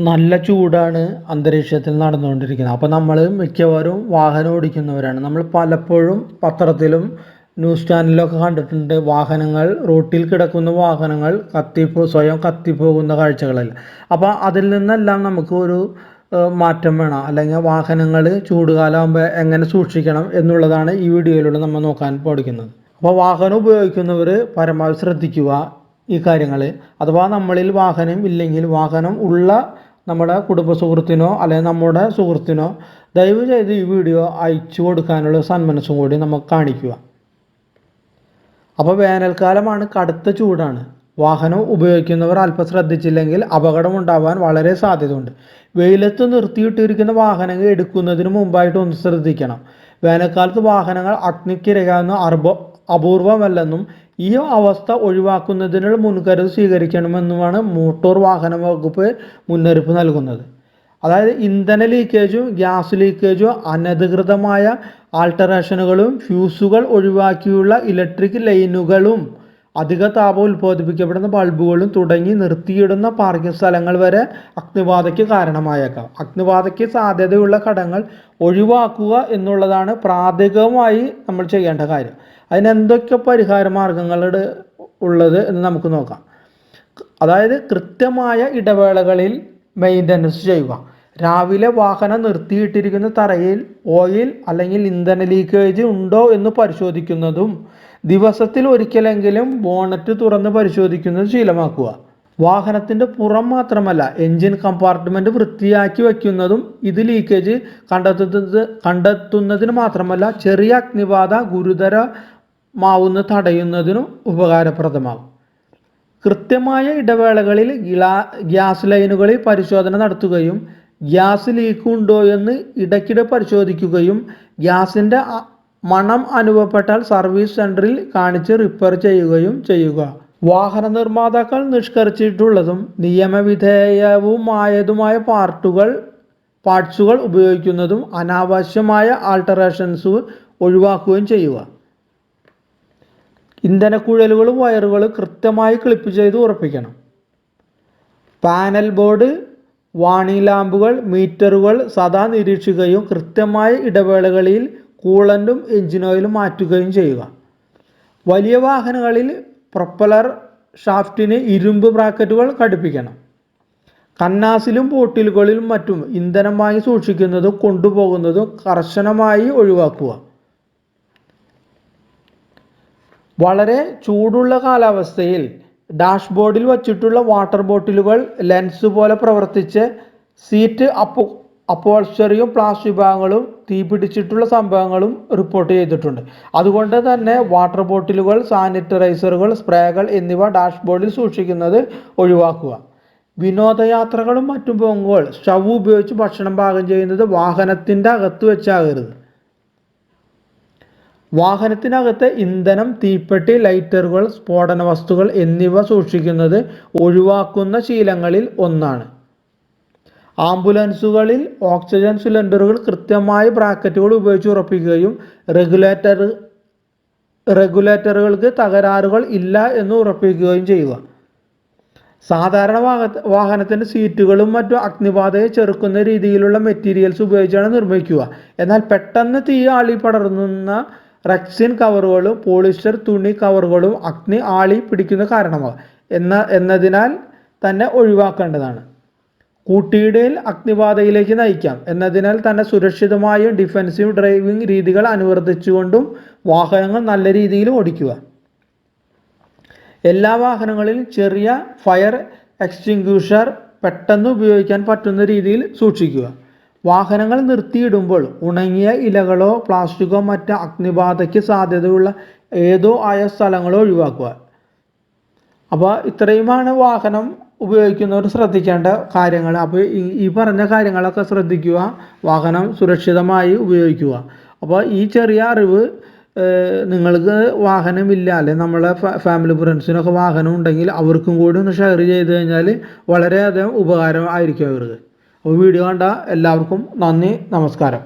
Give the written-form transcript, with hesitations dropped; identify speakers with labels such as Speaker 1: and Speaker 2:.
Speaker 1: നല്ല ചൂടാണ് അന്തരീക്ഷത്തിൽ നടന്നുകൊണ്ടിരിക്കുന്നത്. അപ്പോൾ നമ്മൾ മിക്കവാറും വാഹനം ഓടിക്കുന്നവരാണ്. നമ്മൾ പലപ്പോഴും പത്രത്തിലും ന്യൂസ് ചാനലിലൊക്കെ കണ്ടിട്ടുണ്ട്, വാഹനങ്ങൾ റോട്ടിൽ കിടക്കുന്ന വാഹനങ്ങൾ സ്വയം കത്തിപ്പോകുന്ന കാഴ്ചകളല്ല. അപ്പോൾ അതിൽ നിന്നെല്ലാം നമുക്ക് ഒരു മാറ്റം വേണം, അല്ലെങ്കിൽ വാഹനങ്ങൾ ചൂടുകാലമാകുമ്പോൾ എങ്ങനെ സൂക്ഷിക്കണം എന്നുള്ളതാണ് ഈ വീഡിയോയിലൂടെ നമ്മൾ നോക്കാൻ പഠിക്കുന്നത്. അപ്പോൾ വാഹനം ഉപയോഗിക്കുന്നവർ പരമാവധി ശ്രദ്ധിക്കുക ഈ കാര്യങ്ങൾ. അഥവാ നമ്മളിൽ വാഹനം ഇല്ലെങ്കിൽ വാഹനം ഉള്ള നമ്മുടെ കുടുംബ സുഹൃത്തിനോ അല്ലെങ്കിൽ നമ്മുടെ സുഹൃത്തിനോ ദയവ് ചെയ്ത് ഈ വീഡിയോ അയച്ചു കൊടുക്കാനുള്ള സന്മനസ്സും കൂടി നമുക്ക് കാണിക്കുക. അപ്പോൾ വേനൽക്കാലമാണ്, കടുത്ത ചൂടാണ്. വാഹനം ഉപയോഗിക്കുന്നവർ അല്പം ശ്രദ്ധിച്ചില്ലെങ്കിൽ അപകടമുണ്ടാവാൻ വളരെ സാധ്യതയുണ്ട്. വെയിലത്ത് നിർത്തിയിട്ടിരിക്കുന്ന വാഹനങ്ങൾ എടുക്കുന്നതിന് മുമ്പായിട്ട് ഒന്ന് ശ്രദ്ധിക്കണം. വേനൽക്കാലത്ത് വാഹനങ്ങൾ അഗ്നിക്കിരയാവുന്ന അപൂർവമല്ലെന്നും ഈ അവസ്ഥ ഒഴിവാക്കുന്നതിനുള്ള മുൻകരുതൽ സ്വീകരിക്കണമെന്നുമാണ് മോട്ടോർ വാഹന വകുപ്പ് മുന്നറിയിപ്പ് നൽകുന്നത്. അതായത് ഇന്ധന ലീക്കേജും ഗ്യാസ് ലീക്കേജും അനധികൃതമായ ആൾട്ടറേഷനുകളും ഫ്യൂസുകൾ ഒഴിവാക്കിയുള്ള ഇലക്ട്രിക് ലൈനുകളും അധിക താപം ഉൽപ്പാദിപ്പിക്കപ്പെടുന്ന ബൾബുകളും തുടങ്ങി നിർത്തിയിടുന്ന പാർക്കിംഗ് സ്ഥലങ്ങൾ വരെ അഗ്നിബാധയ്ക്ക് കാരണമായേക്കാം. അഗ്നിബാധയ്ക്ക് സാധ്യതയുള്ള ഘടകങ്ങൾ ഒഴിവാക്കുക എന്നുള്ളതാണ് പ്രാഥമികമായി നമ്മൾ ചെയ്യേണ്ട കാര്യം. അതിനെന്തൊക്കെ പരിഹാര മാർഗങ്ങളുടെ ഉള്ളത് എന്ന് നമുക്ക് നോക്കാം. അതായത് കൃത്യമായ ഇടവേളകളിൽ മെയിൻ്റനൻസ് ചെയ്യുക. രാവിലെ വാഹനം നിർത്തിയിട്ടിരിക്കുന്ന തറയിൽ ഓയിൽ അല്ലെങ്കിൽ ഇന്ധന ലീക്കേജ് ഉണ്ടോ എന്ന് പരിശോധിക്കുന്നതും ദിവസത്തിൽ ഒരിക്കലെങ്കിലും ബോണറ്റ് തുറന്ന് പരിശോധിക്കുന്നത് ശീലമാക്കുക. വാഹനത്തിൻ്റെ പുറം മാത്രമല്ല, എൻജിൻ കമ്പാർട്ട്മെൻറ്റ് വൃത്തിയാക്കി വയ്ക്കുന്നതും ഇത് ലീക്കേജ് കണ്ടെത്തുന്നതിന് മാത്രമല്ല, ചെറിയ അഗ്നിബാധ ഗുരുതരമാവുന്ന തടയുന്നതിനും ഉപകാരപ്രദമാകും. കൃത്യമായ ഇടവേളകളിൽ ഗ്യാസ് ലൈനുകളിൽ പരിശോധന നടത്തുകയും ഗ്യാസ് ലീക്ക് ഉണ്ടോ എന്ന് ഇടയ്ക്കിടെ പരിശോധിക്കുകയും ഗ്യാസിൻ്റെ മണം അനുഭവപ്പെട്ടാൽ സർവീസ് സെൻറ്ററിൽ കാണിച്ച് റിപ്പയർ ചെയ്യുകയും ചെയ്യുക. വാഹന നിർമ്മാതാക്കൾ നിഷ്കർഷിച്ചിട്ടുള്ളതും നിയമവിധേയവുമായതുമായ പാർട്സുകൾ ഉപയോഗിക്കുന്നതും അനാവശ്യമായ ആൾട്ടറേഷൻസ് ഒഴിവാക്കുകയും ചെയ്യുക. ഇന്ധനക്കുഴലുകളും വയറുകളും കൃത്യമായി ക്ലിപ്പ് ചെയ്ത് ഉറപ്പിക്കണം. പാനൽ ബോർഡ്, വാണിംഗ് ലാമ്പുകൾ, മീറ്ററുകൾ സദാ നിരീക്ഷിക്കുകയും കൃത്യമായ ഇടവേളകളിൽ കൂളൻറ്റും എഞ്ചിൻ ഓയിലും മാറ്റുകയും ചെയ്യുക. വലിയ വാഹനങ്ങളിൽ പ്രൊപ്പലർ ഷാഫ്റ്റിന് ഇരുമ്പ് ബ്രാക്കറ്റുകൾ ഘടിപ്പിക്കണം. കന്നാസിലും ബോട്ടിലുകളിലും മറ്റും ഇന്ധനം വാങ്ങി സൂക്ഷിക്കുന്നതും കൊണ്ടുപോകുന്നതും കർശനമായി ഒഴിവാക്കുക. വളരെ ചൂടുള്ള കാലാവസ്ഥയിൽ ഡാഷ്ബോർഡിൽ വച്ചിട്ടുള്ള വാട്ടർ ബോട്ടിലുകൾ ലെൻസ് പോലെ പ്രവർത്തിച്ച് സീറ്റ് അപ്പോൾസ്റ്ററിയും പ്ലാസ്റ്റിക് ഭാഗങ്ങളും തീപിടിച്ചിട്ടുള്ള സംഭവങ്ങളും റിപ്പോർട്ട് ചെയ്തിട്ടുണ്ട്. അതുകൊണ്ട് തന്നെ വാട്ടർ ബോട്ടിലുകൾ, സാനിറ്റൈസറുകൾ, സ്പ്രേകൾ എന്നിവ ഡാഷ്ബോർഡിൽ സൂക്ഷിക്കുന്നത് ഒഴിവാക്കുക. വിനോദയാത്രകളും മറ്റും പോകുമ്പോൾ സ്റ്റവ് ഉപയോഗിച്ച് ഭക്ഷണം പാകം ചെയ്യുന്നത് വാഹനത്തിൻ്റെ അകത്ത് വെച്ചാകരുത്. വാഹനത്തിനകത്ത് ഇന്ധനം, തീപ്പെട്ടി, ലൈറ്ററുകൾ, സ്ഫോടന വസ്തുക്കൾ എന്നിവ സൂക്ഷിക്കുന്നത് ഒഴിവാക്കുന്ന ശീലങ്ങളിൽ ഒന്നാണ്. ആംബുലൻസുകളിൽ ഓക്സിജൻ സിലിണ്ടറുകൾ കൃത്യമായ ബ്രാക്കറ്റുകൾ ഉപയോഗിച്ച് ഉറപ്പിക്കുകയും റെഗുലേറ്ററുകൾക്ക് തകരാറുകൾ ഇല്ല എന്ന് ഉറപ്പിക്കുകയും ചെയ്യുക. സാധാരണ വാഹനത്തിൻ്റെ സീറ്റുകളും മറ്റും അഗ്നിബാധയെ ചെറുക്കുന്ന രീതിയിലുള്ള മെറ്റീരിയൽസ് ഉപയോഗിച്ചാണ് നിർമ്മിക്കുക. എന്നാൽ പെട്ടെന്ന് തീ ആളി പടർന്നുന്ന റെക്സിൻ കവറുകളും പോളിസ്റ്റർ തുണി കവറുകളും അഗ്നി ആളി പിടിക്കുന്ന കാരണമാകും എന്നതിനാൽ തന്നെ ഒഴിവാക്കേണ്ടതാണ്. കൂട്ടിയിടയിൽ അഗ്നിബാധയിലേക്ക് നയിക്കാം എന്നതിനാൽ തന്നെ സുരക്ഷിതമായും ഡിഫെൻസീവ് ഡ്രൈവിംഗ് രീതികൾ അനുവർത്തിച്ചുകൊണ്ടും വാഹനങ്ങൾ നല്ല രീതിയിൽ ഓടിക്കുക. എല്ലാ വാഹനങ്ങളിലും ചെറിയ ഫയർ എക്സ്റ്റിങ്ക്വിഷർ പെട്ടെന്ന് ഉപയോഗിക്കാൻ പറ്റുന്ന രീതിയിൽ സൂക്ഷിക്കുക. വാഹനങ്ങൾ നിർത്തിയിടുമ്പോൾ ഉണങ്ങിയ ഇലകളോ പ്ലാസ്റ്റിക്കോ മറ്റ് അഗ്നിബാധയ്ക്ക് സാധ്യതയുള്ള ഏതോ ആയ സ്ഥലങ്ങളോ ഒഴിവാക്കുക. അപ്പോൾ ഇത്രയുമാണ് വാഹനം ഉപയോഗിക്കുന്നവർ ശ്രദ്ധിക്കേണ്ട കാര്യങ്ങൾ. അപ്പോൾ ഈ പറഞ്ഞ കാര്യങ്ങളൊക്കെ ശ്രദ്ധിക്കുക, വാഹനം സുരക്ഷിതമായി ഉപയോഗിക്കുക. അപ്പോൾ ഈ ചെറിയ അറിവ് നിങ്ങൾക്ക് വാഹനമില്ല, അല്ലെങ്കിൽ നമ്മളെ ഫാമിലി ഫ്രണ്ട്സിനൊക്കെ വാഹനം ഉണ്ടെങ്കിൽ അവർക്കും കൂടി ഒന്ന് ഷെയർ ചെയ്ത് കഴിഞ്ഞാൽ വളരെയധികം ഉപകാരം ആയിരിക്കും അവർക്ക്. അപ്പോൾ വീഡിയോ കണ്ട എല്ലാവർക്കും നന്ദി, നമസ്കാരം.